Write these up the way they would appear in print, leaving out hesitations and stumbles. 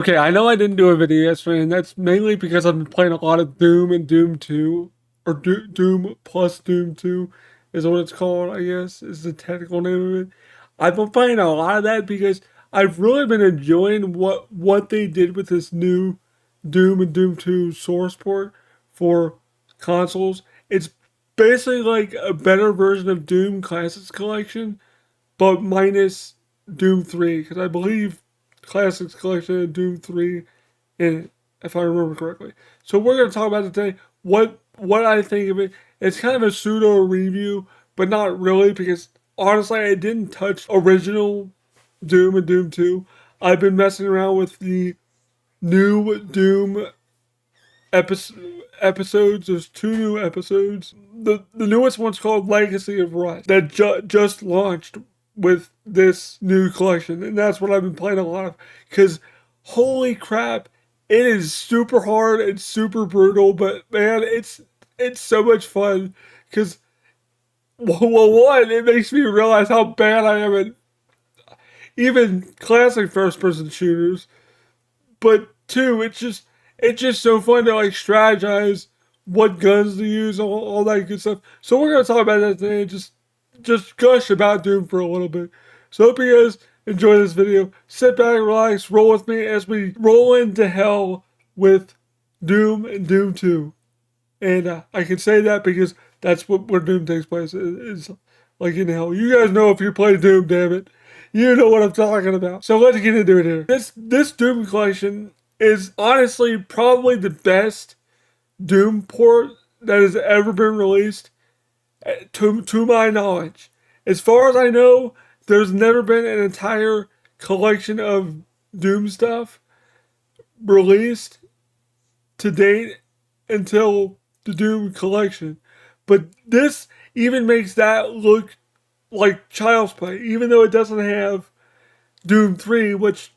Okay, I know I didn't do a video yesterday, and that's mainly because I've been playing a lot of Doom and Doom 2, or Doom plus Doom 2 is what it's called, I guess, is the technical name of it. I've been playing a lot of that because I've really been enjoying what they did with this new Doom and Doom 2 source port for consoles. It's basically like a better version of Doom Classics Collection, but minus Doom 3, because I believe Classics Collection and Doom 3 in it, if I remember correctly. So we're going to talk about today what I think of it. It's kind of a pseudo review, but not really, because honestly, I didn't touch original Doom and Doom 2. I've been messing around with the new Doom episodes. There's two new episodes. The newest one's called Legacy of Rust that just launched with this new collection, and that's what I've been playing a lot of. Because holy crap, it is super hard and super brutal, but man, it's so much fun. Because well, one, it makes me realize how bad I am at even classic first person shooters. But two, it's just so fun to like strategize what guns to use, all that good stuff. So we're gonna talk about that today and just gush about Doom for a little bit. So hope you guys enjoy this video. Sit back, relax, roll with me as we roll into hell with Doom and Doom 2. And I can say that because that's where Doom takes place. It's like in hell. You guys know if you play Doom, damn it. You know what I'm talking about. So let's get into it here. This Doom collection is honestly probably the best Doom port that has ever been released, to my knowledge. As far as I know, there's never been an entire collection of Doom stuff released to date until the Doom collection. But this even makes that look like child's play, even though it doesn't have Doom 3, which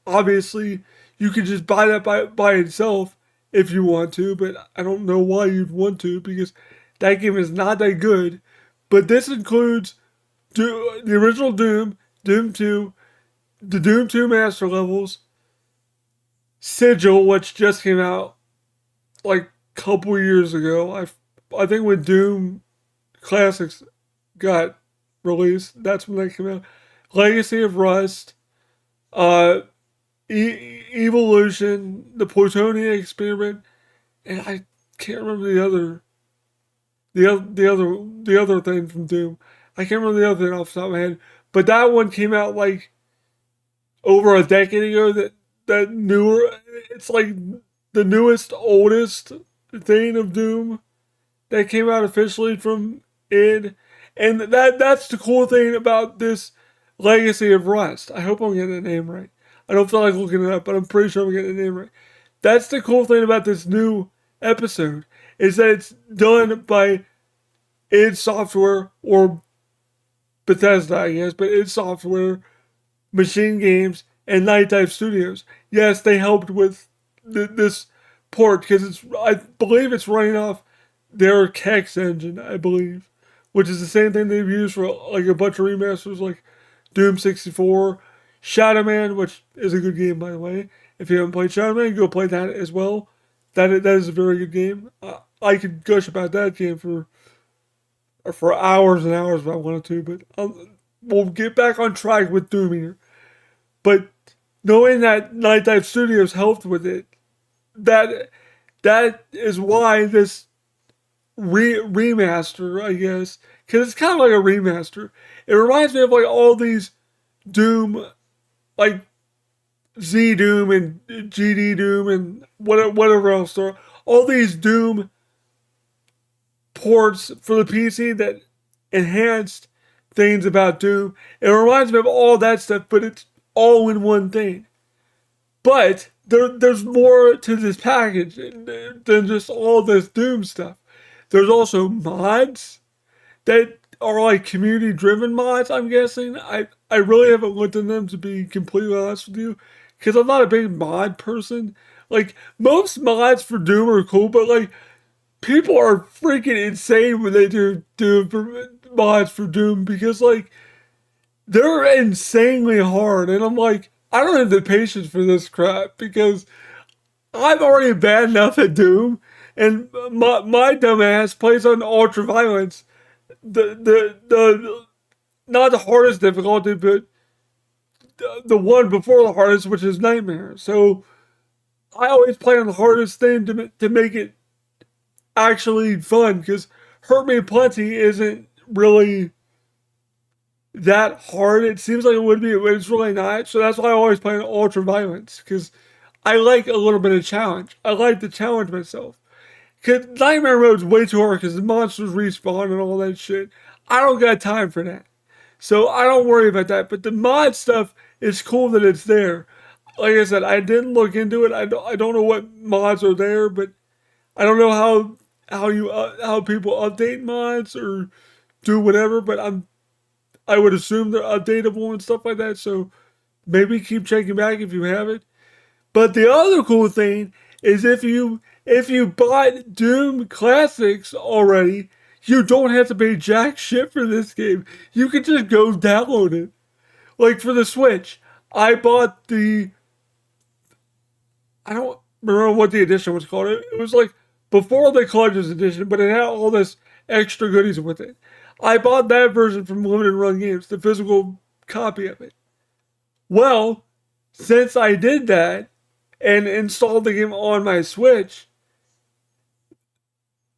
obviously you could just buy that by itself if you want to, but I don't know why you'd want to because that game is not that good. But this includes the original Doom, Doom 2, the Doom 2 Master Levels, Sigil, which just came out like a couple years ago. I think when Doom Classics got released, that's when they came out. Legacy of Rust, uh, Evolution, the Plutonian Experiment, and I can't remember the other thing from Doom. I can't remember the other thing off the top of my head, but that one came out like over a decade ago. That newer, it's like the newest, oldest thing of Doom that came out officially from id, and that's the cool thing about this Legacy of Rust. I hope I'm getting the name right. I don't feel like looking it up, but I'm pretty sure I'm getting the name right. That's the cool thing about this new episode is that it's done by id Software or Bethesda, I guess, but id Software, Machine Games, and Night Dive Studios. Yes, they helped with this port because I believe it's running off their Kex engine, I believe, which is the same thing they've used for like a bunch of remasters like Doom 64, Shadow Man, which is a good game by the way. If you haven't played Shadow Man, go play that as well. That is a very good game. I could gush about that game for hours and hours if I wanted to, but we'll get back on track with Doom here. But knowing that Night Dive Studios helped with it, that is why this remaster, I guess, because it's kind of like a remaster. It reminds me of like all these Doom, like Z Doom and GD Doom and whatever else. There are. All these Doom ports for the PC that enhanced things about Doom. It reminds me of all that stuff, but it's all in one thing. But there's more to this package than just all this Doom stuff. There's also mods that are like community driven mods, I'm guessing. I really haven't looked at them to be completely honest with you. Because I'm not a big mod person. Like, most mods for Doom are cool, but like, people are freaking insane when they do mods for Doom because like, they're insanely hard. And I'm like, I don't have the patience for this crap because I'm already bad enough at Doom, and my dumbass plays on ultra violence, the not the hardest difficulty, but the one before the hardest, which is Nightmare. So I always play on the hardest thing to make it actually fun because Hurt Me Plenty isn't really that hard. It seems like it would be, but it's really not. So that's why I always play on ultra violence because I like a little bit of challenge. I like to challenge myself. Because Nightmare Mode's way too hard because the monsters respawn and all that shit. I don't got time for that. So I don't worry about that. But the mod stuff is cool that it's there. Like I said, I didn't look into it. I don't know what mods are there, but I don't know how people update mods or do whatever. But I would assume they're updatable and stuff like that. So maybe keep checking back if you have it. But the other cool thing is if you bought Doom Classics already, you don't have to pay jack shit for this game. You can just go download it. Like for the Switch, I bought the I don't remember what the edition was called. It was like before the collector's edition, but it had all this extra goodies with it. I bought that version from Limited Run Games, the physical copy of it. Well, since I did that and installed the game on my Switch,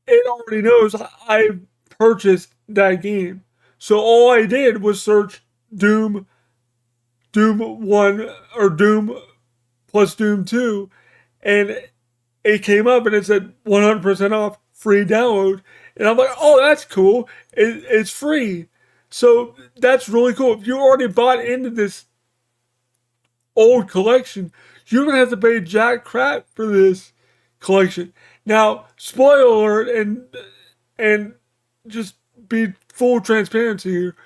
it already knows I purchased that game. So all I did was search Doom, Doom 1, or Doom plus Doom 2, and it came up and it said 100% off, free download. And I'm like, oh, that's cool. It's free. So that's really cool. If you already bought into this old collection, you don't have to pay jack crap for this collection. Now, spoiler alert, and just be full transparency here.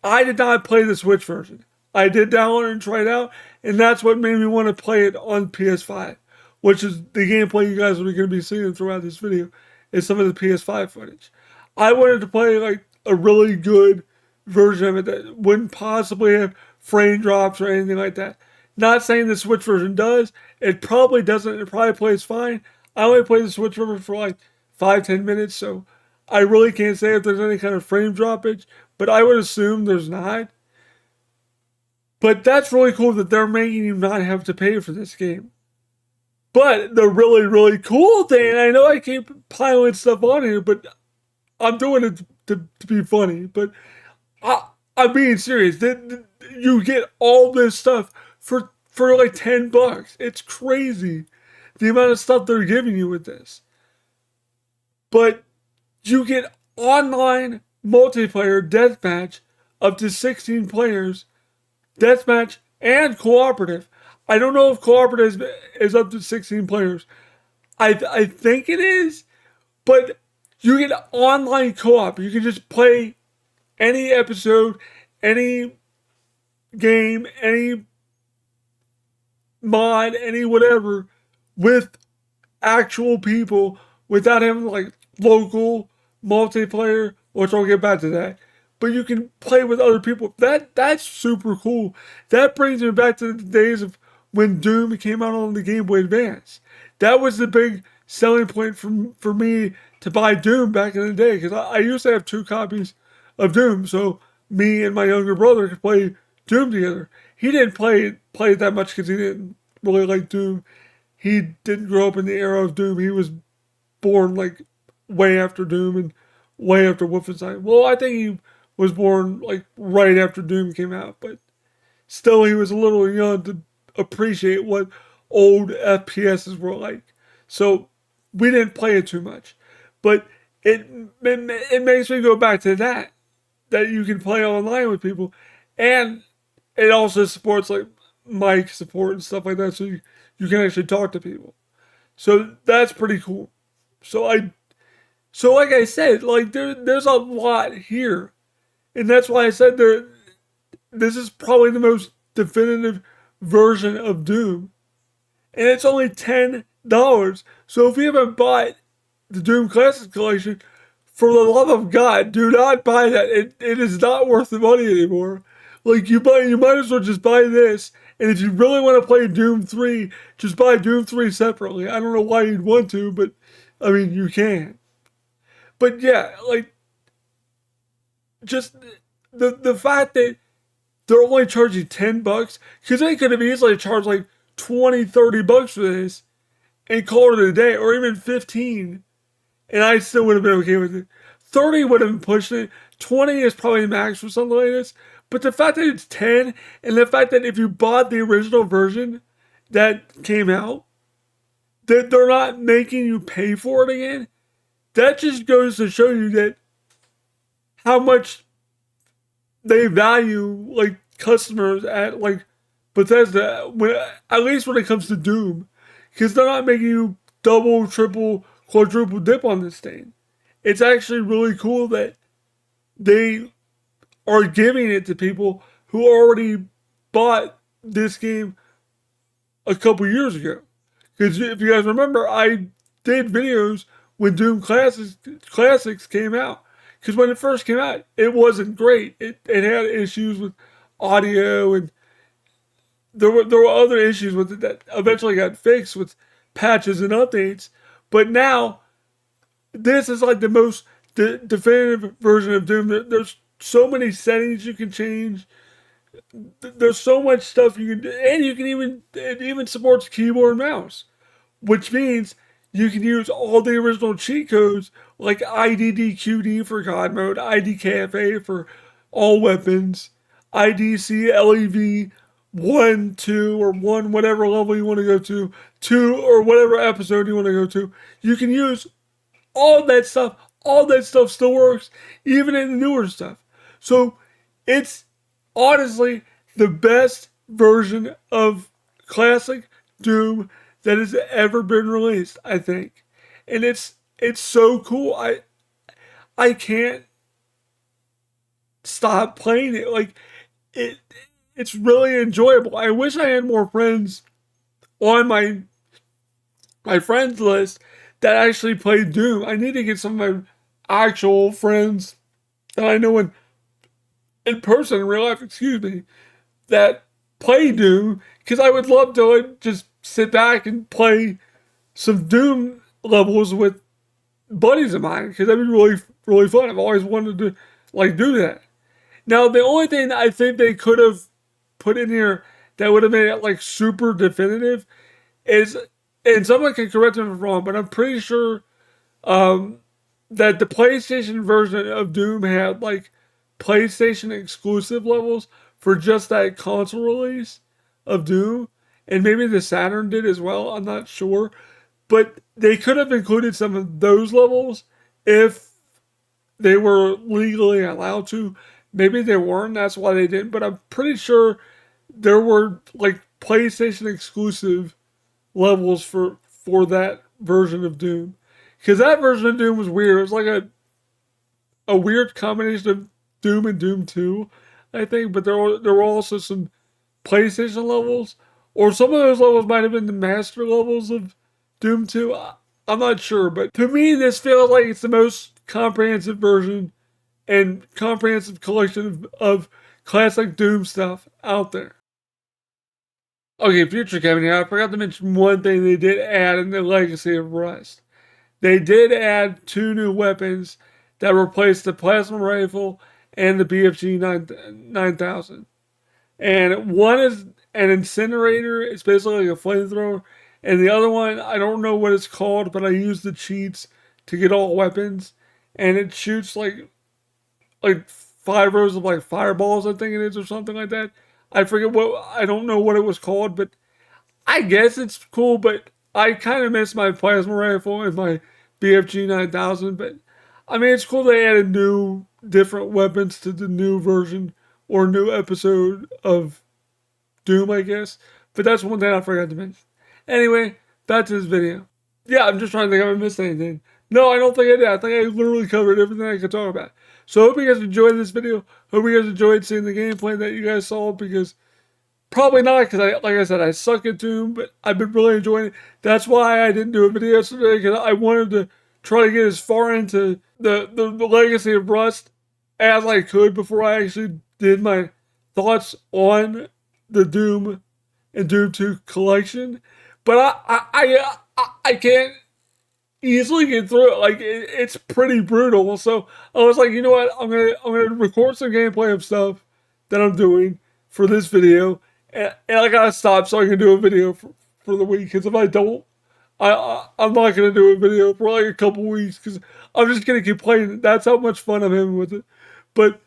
I did not play the Switch version. I did download it and try it out, and that's what made me want to play it on PS5, which is the gameplay you guys are going to be seeing throughout this video, is some of the PS5 footage. I wanted to play like a really good version of it that wouldn't possibly have frame drops or anything like that. Not saying the Switch version does. It probably doesn't. It probably plays fine. I only played the Switch version for like 5-10 minutes, so I really can't say if there's any kind of frame droppage, but I would assume there's not. But that's really cool that they're making you not have to pay for this game. But the really, really cool thing, I know I keep piling stuff on here, but I'm doing it to be funny. But I'm being serious. You get all this stuff for like $10. It's crazy the amount of stuff they're giving you with this. But you get online multiplayer deathmatch up to 16 players, deathmatch and cooperative. I don't know if cooperative is up to 16 players. I think it is, but you get online co-op. You can just play any episode, any game, any mod, any whatever with actual people without having like local multiplayer, which I'll get back to that. But you can play with other people. That's super cool. That brings me back to the days of when Doom came out on the Game Boy Advance. That was the big selling point for me to buy Doom back in the day, because I used to have 2 copies of Doom, so me and my younger brother could play Doom together. He didn't play it that much because he didn't really like Doom. He didn't grow up in the era of Doom. He was born like way after Doom and way after Wolfenstein. Well, I think he was born like right after Doom came out, but still he was a little young to appreciate what old FPSs were like. So we didn't play it too much. But it makes me go back to that you can play online with people. And it also supports like mic support and stuff like that, so you can actually talk to people. So that's pretty cool. So like I said, like there's a lot here. And that's why I said this is probably the most definitive version of Doom. And it's only $10. So if you haven't bought the Doom Classics Collection, for the love of God, do not buy that. It is not worth the money anymore. Like you might as well just buy this And if you really want to play Doom 3, just buy Doom 3 separately. I don't know why you'd want to, but I mean, you can. But yeah, like, just the fact that they're only charging $10, because they could have easily charged like 20, $30 for this and called it a day, or even 15, and I still would have been okay with it. 30 would have been pushing it. 20 is probably the max for something like this. But the fact that it's 10, and the fact that if you bought the original version that came out, that they're not making you pay for it again, that just goes to show you that how much they value like customers at like Bethesda, when, at least when it comes to Doom, because they're not making you double, triple, quadruple dip on this thing. It's actually really cool that they are giving it to people who already bought this game a couple years ago. Because if you guys remember, I did videos when Doom Classics came out. Because when it first came out, it wasn't great. It had issues with audio, and there were other issues with it that eventually got fixed with patches and updates. But now this is like the most definitive version of Doom. There's so many settings you can change. There's so much stuff you can do, and you can even it even supports keyboard and mouse, which means you can use all the original cheat codes like IDDQD for God mode, IDKFA for all weapons, IDCLEV 1, 2, or 1, whatever level you want to go to, 2, or whatever episode you want to go to. You can use all that stuff still works, even in the newer stuff. So it's honestly the best version of classic Doom that has ever been released, I think. And it's so cool. I can't stop playing it. Like it it's really enjoyable. I wish I had more friends on my friends list that actually played Doom. I need to get some of my actual friends that I know in person, in real life, excuse me, that play Doom, because I would love to like, just sit back and play some Doom levels with buddies of mine, because that'd be really, really fun. I've always wanted to like do that. Now, the only thing I think they could have put in here that would have made it like super definitive is, and someone can correct me if I'm wrong, but I'm pretty sure that the PlayStation version of Doom had like PlayStation exclusive levels for just that console release of Doom, and maybe the Saturn did as well. I'm not sure, but they could have included some of those levels if they were legally allowed to. Maybe they weren't, that's why they didn't, but I'm pretty sure there were like PlayStation exclusive levels for that version of Doom. Because that version of Doom was weird. It was like a weird combination of Doom and Doom 2, I think. But there were also some PlayStation levels. Or some of those levels might have been the master levels of Doom 2. I'm not sure. But to me, this feels like it's the most comprehensive version and comprehensive collection of classic Doom stuff out there. Okay, future Kevin here. I forgot to mention one thing they did add in the Legacy of Rust. They did add 2 new weapons that replaced the plasma rifle and the BFG 9000. And one is an incinerator. It's basically like a flamethrower. And the other one, I don't know what it's called, but I used the cheats to get all weapons. And it shoots like 5 rows of like fireballs, I think it is, or something like that. I don't know what it was called, but I guess it's cool, but I kind of miss my plasma rifle and my BFG 9000. But I mean, it's cool they added new, different weapons to the new version or new episode of Doom, I guess. But that's one thing I forgot to mention. Anyway, back to this video. Yeah, I'm just trying to think if I missed anything. No, I don't think I did. I think I literally covered everything I could talk about. So I hope you guys enjoyed this video. Hope you guys enjoyed seeing the gameplay that you guys saw, because probably not, because like I said, I suck at Doom, but I've been really enjoying it. That's why I didn't do a video yesterday, because I wanted to try to get as far into the Legacy of Rust as I could before I actually did my thoughts on the Doom and Doom 2 collection, but I can't easily get through it. Like it's pretty brutal. So I was like, you know what? I'm gonna record some gameplay of stuff that I'm doing for this video, and I gotta stop so I can do a video for the week. Because if I don't, I'm not gonna do a video for like a couple weeks because I'm just gonna keep playing. That's how much fun I'm having with it. But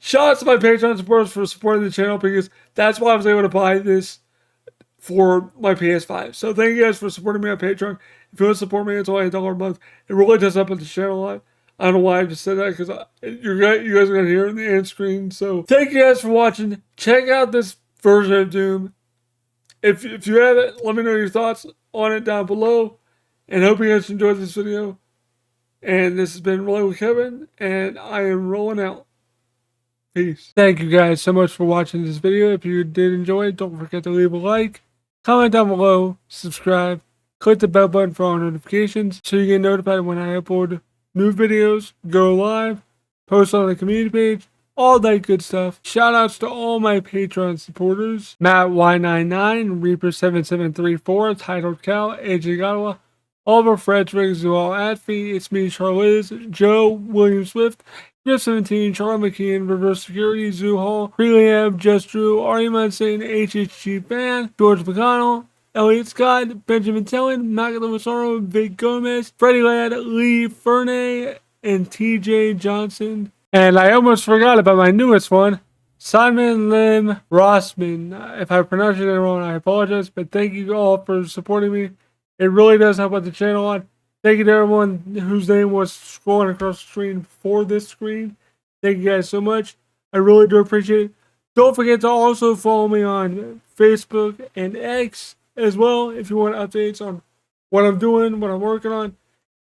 shout out to my Patreon supporters for supporting the channel because that's why I was able to buy this for my PS5. So thank you guys for supporting me on Patreon. If you want to support me, it's only $1 a month. It really does help with the channel a lot. I don't know why I just said that because you guys are going to hear it in the end screen. So thank you guys for watching. Check out this version of Doom. If you have it, let me know your thoughts on it down below. And hope you guys enjoyed this video. And this has been Rolling with Kevin. And I am rolling out. Peace. Thank you guys so much for watching this video. If you did enjoy it, don't forget to leave a like, comment down below, subscribe, click the bell button for all notifications so you get notified when I upload new videos, go live, post on the community page, all that good stuff. Shout outs to all my Patreon supporters: Matt Y99, Reaper7734, Titled Cal, AJ Gottawa, Oliver Frederick, Zual Atfi, It's Me, Charlize, Joe, William Swift, Jeff 17, Charlie McKeon, Reverse Security, Zoo Hall, Preliab, Just Drew, Ari Munson, HHG Fan, George McConnell, Elliot Scott, Benjamin Tellen, Magdalene Massaro, Vic Gomez, Freddie Ladd, Lee Fernay, and TJ Johnson. And I almost forgot about my newest one, Simon Lim Rossman. If I pronounced it wrong, I apologize, but thank you all for supporting me. It really does help out the channel a lot. Thank you to everyone whose name was scrolling across the screen for this screen. Thank you guys so much. I really do appreciate it. Don't forget to also follow me on Facebook and X as well if you want updates on what I'm doing, what I'm working on.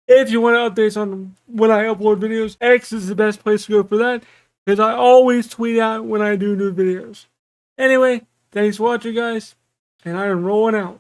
If you want updates on when I upload videos, X is the best place to go for that because I always tweet out when I do new videos. Anyway, thanks for watching, guys, and I am rolling out.